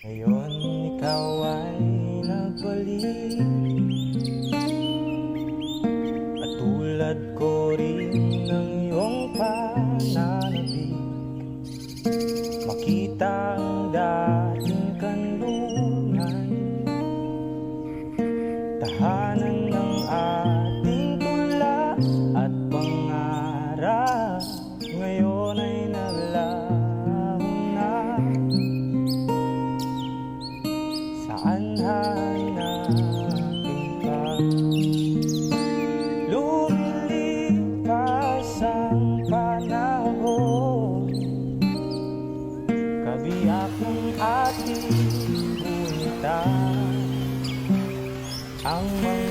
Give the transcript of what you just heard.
Ngayon ikaw ay nagbalik, at tulad ko rin ng iyong pananabik, makita ang dating kanlungan, tahanan ng ating tula at pangarap. Ngayon ay naglaho na. Saan hanapin ka? Lumilipas ang panahon, kabiyak ng ating gunita, ang mga